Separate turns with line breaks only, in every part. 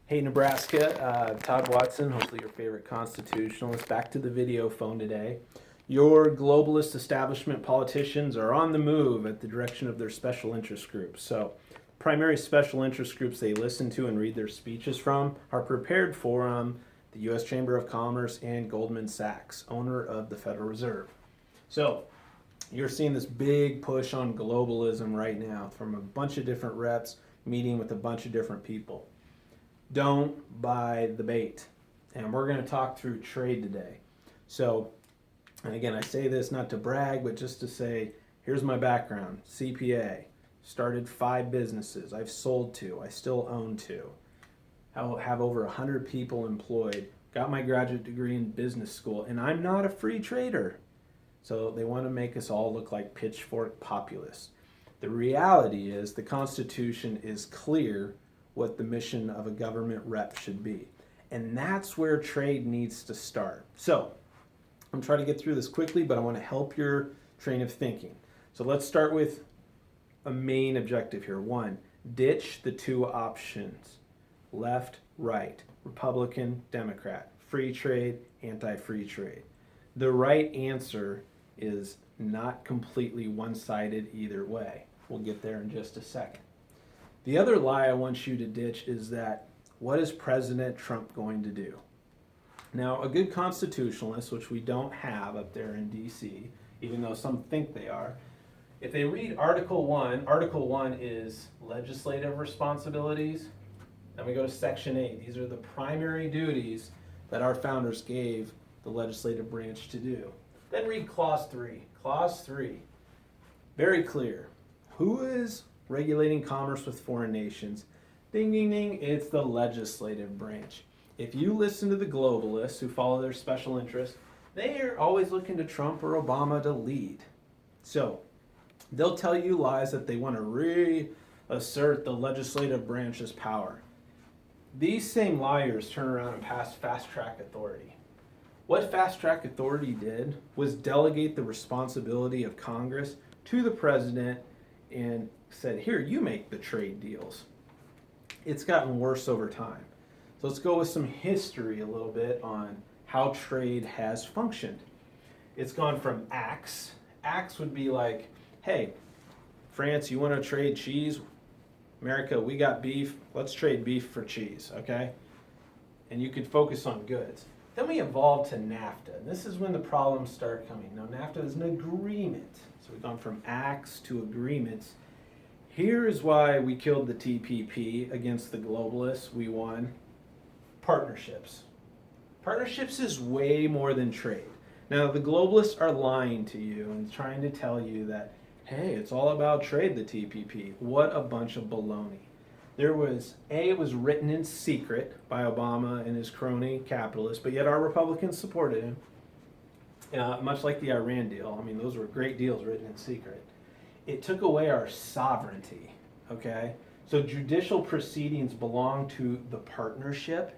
Hey Nebraska, Todd Watson, hopefully your favorite constitutionalist. Back to the video phone today. Your globalist establishment politicians are on the move at the direction of their special interest groups. So, primary special interest groups they listen to and read their speeches from are Prepared Forum, the U.S. Chamber of Commerce, and Goldman Sachs, owner of the Federal Reserve. So, you're seeing this big push on globalism right now from a bunch of different reps meeting with a bunch of different people. Don't buy the bait. And we're going to talk through trade today. So, and again, I say this not to brag, but just to say, here's my background. CPA, started 5 businesses. I've sold 2. I still own 2. I have over 100 people employed. Got my graduate degree in business school, and I'm not a free trader. So they want to make us all look like pitchfork populists. The reality is the Constitution is clear what the mission of a government rep should be. And that's where trade needs to start. So I'm trying to get through this quickly, but I want to help your train of thinking. So let's start with a main objective here. 1, ditch the 2 options, left, right, Republican, Democrat, free trade, anti-free trade. The right answer is not completely one-sided either way. We'll get there in just a second. The other lie I want you to ditch is that, what is President Trump going to do? Now, a good constitutionalist, which we don't have up there in D.C., even though some think they are, if they read Article 1 is legislative responsibilities. Then we go to Section 8. These are the primary duties that our founders gave the legislative branch to do. Then read Clause 3. Clause 3, very clear. Who is regulating commerce with foreign nations? Ding, ding, ding, it's the legislative branch. If you listen to the globalists who follow their special interests, they are always looking to Trump or Obama to lead. So they'll tell you lies that they want to reassert the legislative branch's power. These same liars turn around and pass fast-track authority. What fast-track authority did was delegate the responsibility of Congress to the president and said, here, you make the trade deals. It's gotten worse over time. So let's go with some history a little bit on how trade has functioned. It's gone from acts. Acts would be like, hey, France, you want to trade cheese? America, we got beef. Let's trade beef for cheese, okay? And you could focus on goods. Then we evolved to NAFTA. And this is when the problems start coming. Now, NAFTA is an agreement. So we've gone from acts to agreements. Here is why we killed the TPP against the globalists. We won. Partnerships. Partnerships is way more than trade. Now, the globalists are lying to you and trying to tell you that, hey, it's all about trade, the TPP. What a bunch of baloney. It was written in secret by Obama and his crony capitalists, but yet our Republicans supported him, much like the Iran deal. I mean, those were great deals written in secret. It took away our sovereignty, okay? So judicial proceedings belong to the partnership.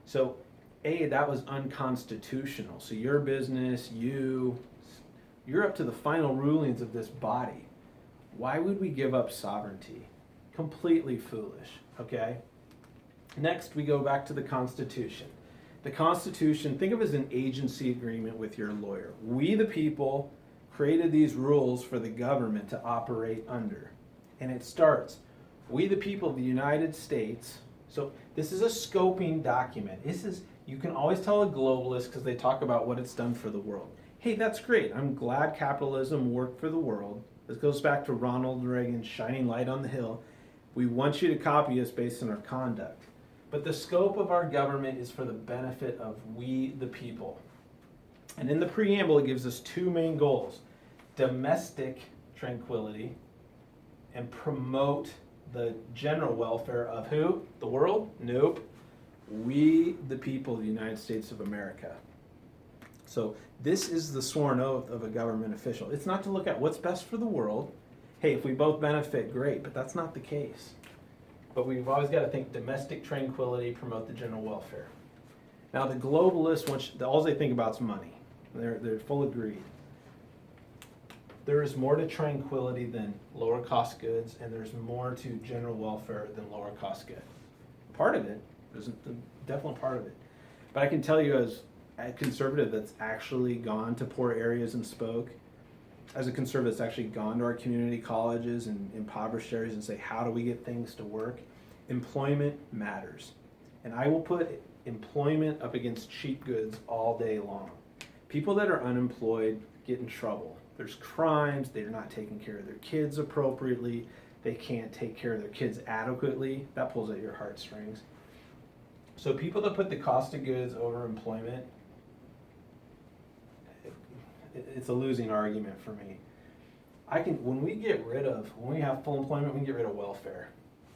So, that was unconstitutional. So your business, you're up to the final rulings of this body. Why would we give up sovereignty? Completely foolish, okay? Next, we go back to the Constitution. The Constitution, think of it as an agency agreement with your lawyer. We, the people, created these rules for the government to operate under. And it starts, we, the people of the United States. So this is a scoping document. You can always tell a globalist because they talk about what it's done for the world. Hey, that's great. I'm glad capitalism worked for the world. This goes back to Ronald Reagan's shining light on the hill. We want you to copy us based on our conduct. But the scope of our government is for the benefit of we, the people. And in the preamble, it gives us 2 main goals. Domestic tranquility and promote the general welfare of who? The world? Nope. We, the people of the United States of America. So this is the sworn oath of a government official. It's not to look at what's best for the world. Hey, if we both benefit, great, but that's not the case. But we've always got to think domestic tranquility, promote the general welfare. Now the globalists, all they think about is money. They're full of greed. There is more to tranquility than lower cost goods, and there's more to general welfare than lower cost goods. Part of it There's definitely part of it. But I can tell you, as a conservative that's actually gone to poor areas and spoke, as a conservative that's actually gone to our community colleges and impoverished areas and say, how do we get things to work? Employment matters. And I will put employment up against cheap goods all day long. People that are unemployed get in trouble. There's crimes, they're not taking care of their kids appropriately, they can't take care of their kids adequately. That pulls at your heartstrings. So people that put the cost of goods over employment, it's a losing argument for me. When we have full employment, we can get rid of welfare.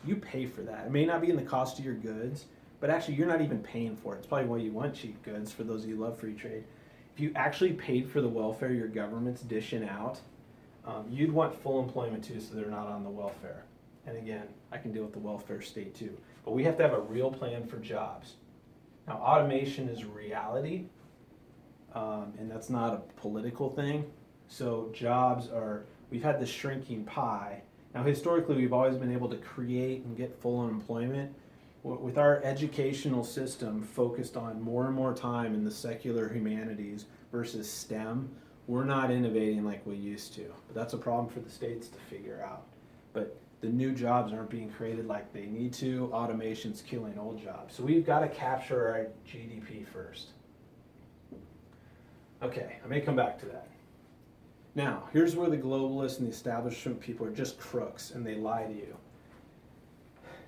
You pay for that. It may not be in the cost of your goods, but actually you're not even paying for it. It's probably why you want cheap goods, for those of you who love free trade. If you actually paid for the welfare your government's dishing out, you'd want full employment too, so they're not on the welfare. And again, I can deal with the welfare state too. But we have to have a real plan for jobs. Now, automation is reality, and that's not a political thing. So we've had this shrinking pie. Now, historically, we've always been able to create and get full unemployment. With our educational system focused on more and more time in the secular humanities versus STEM, we're not innovating like we used to. But that's a problem for the states to figure out. But the new jobs aren't being created like they need to. Automation's killing old jobs. So we've got to capture our GDP first. Okay, I may come back to that. Now, here's where the globalists and the establishment people are just crooks and they lie to you.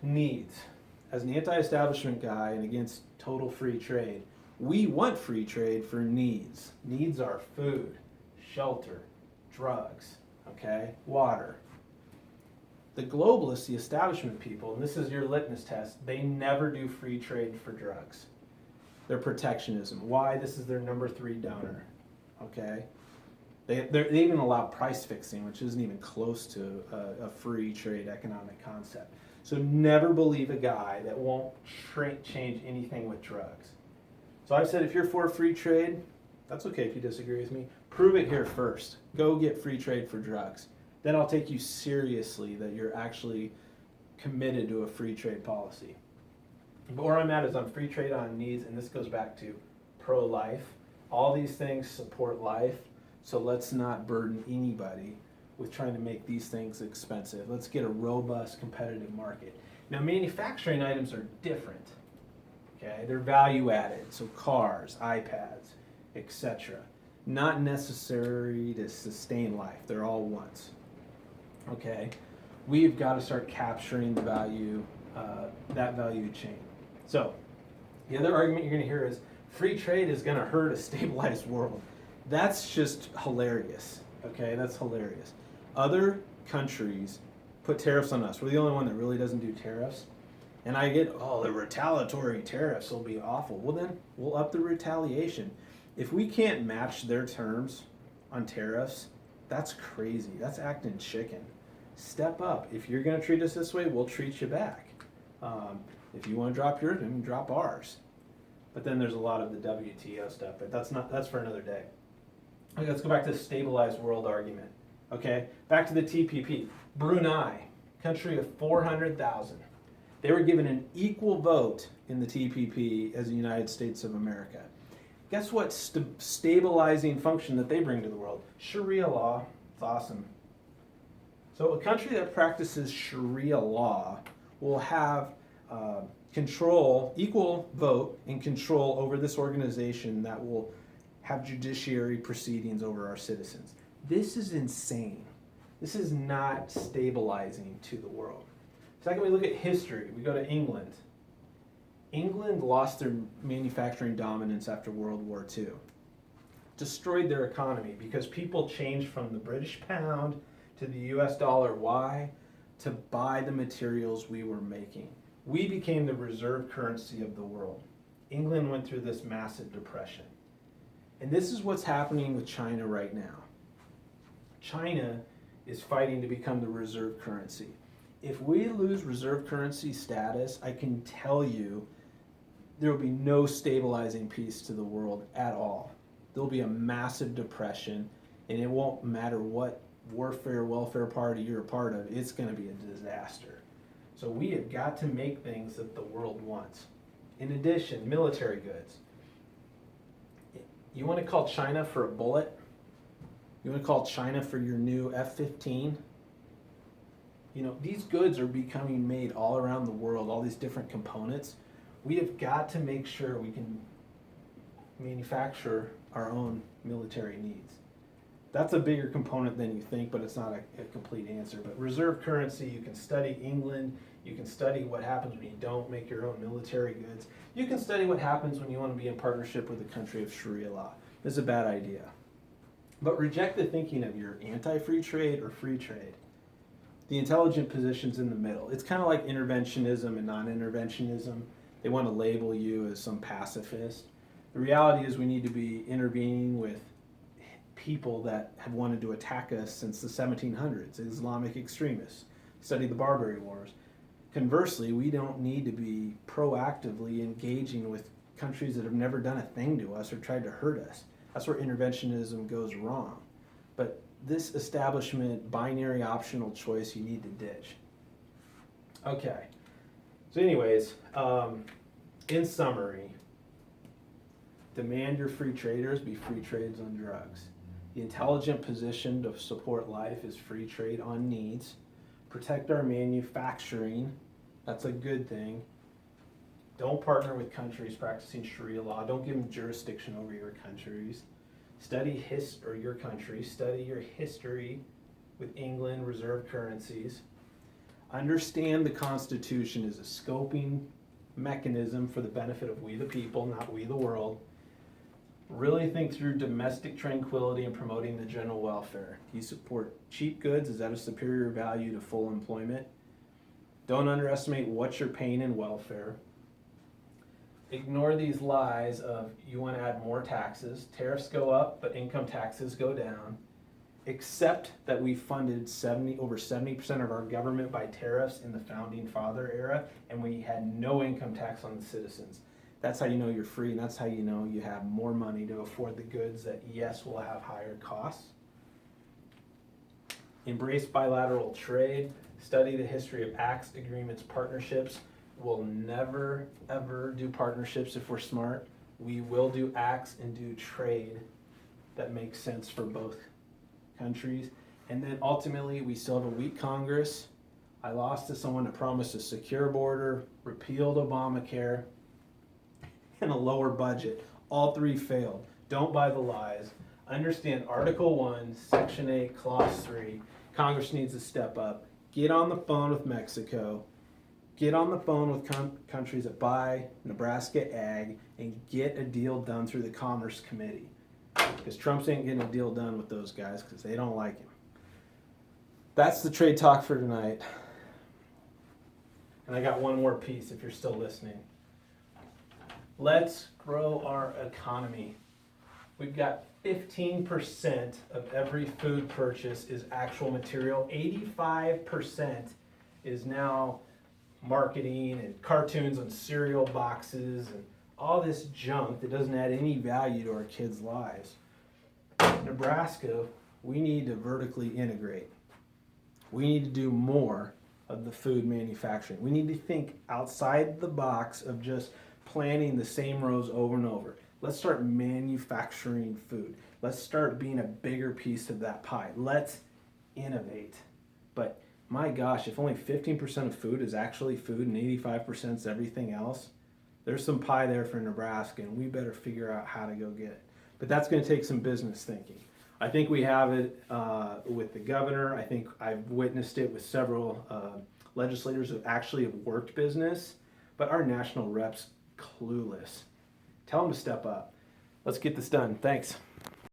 Needs. As an anti-establishment guy and against total free trade, we want free trade for needs. Needs are food, shelter, drugs, okay, water. The globalists, the establishment people, and this is your litmus test, they never do free trade for drugs. They're protectionism. Why? This is their number 3 donor, okay? They even allow price fixing, which isn't even close to a free trade economic concept. So never believe a guy that won't change anything with drugs. So I've said if you're for free trade, that's okay if you disagree with me. Prove it here first. Go get free trade for drugs. Then I'll take you seriously that you're actually committed to a free trade policy. But where I'm at is on free trade on needs, and this goes back to pro-life. All these things support life, so let's not burden anybody with trying to make these things expensive. Let's get a robust, competitive market. Now, manufacturing items are different. Okay, they're value added, so cars, iPads, etc. Not necessary to sustain life. They're all wants. Okay, we've got to start capturing the value, that value chain. So, the other argument you're going to hear is free trade is going to hurt a stabilized world. That's just hilarious. Okay, that's hilarious. Other countries put tariffs on us. We're the only one that really doesn't do tariffs. And I get, the retaliatory tariffs will be awful. Well, then we'll up the retaliation. If we can't match their terms on tariffs, that's crazy. That's acting chicken. Step up. If you're going to treat us this way, we'll treat you back. If you want to drop yours, then drop ours. But then there's a lot of the WTO stuff, but that's for another day. Okay, let's go back to the stabilized world argument. Okay, back to the TPP. Brunei, country of 400,000. They were given an equal vote in the TPP as the United States of America. Guess what stabilizing function that they bring to the world? Sharia law. It's awesome. So a country that practices Sharia law will have equal vote and control over this organization that will have judiciary proceedings over our citizens. This is insane. This is not stabilizing to the world. Second, we look at history. We go to England. England lost their manufacturing dominance after World War II. Destroyed their economy because people changed from the British pound to the US dollar. Why? To buy the materials we were making. We became the reserve currency of the world. England went through this massive depression. And this is what's happening with China right now. China is fighting to become the reserve currency. If we lose reserve currency status, I can tell you there will be no stabilizing peace to the world at all. There'll be a massive depression, and it won't matter what welfare party you're a part of, it's going to be a disaster. So we have got to make things that the world wants. In addition, military goods. You want to call China for a bullet? You want to call China for your new F-15? These goods are becoming made all around the world, all these different components. We have got to make sure we can manufacture our own military needs. That's a bigger component than you think, but it's not a complete answer. But reserve currency, you can study England, you can study what happens when you don't make your own military goods. You can study what happens when you want to be in partnership with the country of Sharia law. This is a bad idea. But reject the thinking of you're anti-free trade or free trade. The intelligent position's in the middle. It's kind of like interventionism and non-interventionism. They want to label you as some pacifist. The reality is we need to be intervening with people that have wanted to attack us since the 1700s, Islamic extremists. Study the Barbary Wars. Conversely, we don't need to be proactively engaging with countries that have never done a thing to us or tried to hurt us. That's where interventionism goes wrong. But this establishment binary optional choice you need to ditch. Okay. So anyways, in summary, demand your free traders be free trades on drugs. The intelligent position to support life is free trade on needs. Protect our manufacturing. That's a good thing. Don't partner with countries practicing Sharia law. Don't give them jurisdiction over your countries. Study your country. Study your history with England, reserve currencies. Understand the Constitution is a scoping mechanism for the benefit of we the people, not we the world. Really think through domestic tranquility and promoting the general welfare. Do you support cheap goods? Is that a superior value to full employment? Don't underestimate what you're paying in welfare. Ignore these lies of you want to add more taxes. Tariffs go up, but income taxes go down. Accept that we funded over 70% of our government by tariffs in the founding father era, and we had no income tax on the citizens. That's how you know you're free, and that's how you know you have more money to afford the goods that, yes, will have higher costs. Embrace bilateral trade. Study the history of acts, agreements, partnerships. We'll never, ever do partnerships if we're smart. We will do acts and do trade that makes sense for both countries. And then ultimately, we still have a weak Congress. I lost to someone that promised a secure border, repealed Obamacare, and a lower budget. All three failed. Don't buy the lies. Understand Article 1, Section 8, Clause 3. Congress needs to step up. Get on the phone with Mexico. Get on the phone with countries that buy Nebraska ag and get a deal done through the Commerce Committee. Because Trump's ain't getting a deal done with those guys because they don't like him. That's the trade talk for tonight. And I got one more piece if you're still listening. Let's grow our economy. We've got 15% of every food purchase is actual material. 85% is now marketing and cartoons on cereal boxes and all this junk that doesn't add any value to our kids' lives. Nebraska, we need to vertically integrate. We need to do more of the food manufacturing. We need to think outside the box of just planting the same rows over and over. Let's start manufacturing food. Let's start being a bigger piece of that pie. Let's innovate. But my gosh, if only 15% of food is actually food and 85% is everything else, there's some pie there for Nebraska, and we better figure out how to go get it. But that's going to take some business thinking. I think we have it with the governor. I think I've witnessed it with several legislators who actually have worked business, but our national reps clueless. Tell them to step up. Let's get this done. Thanks.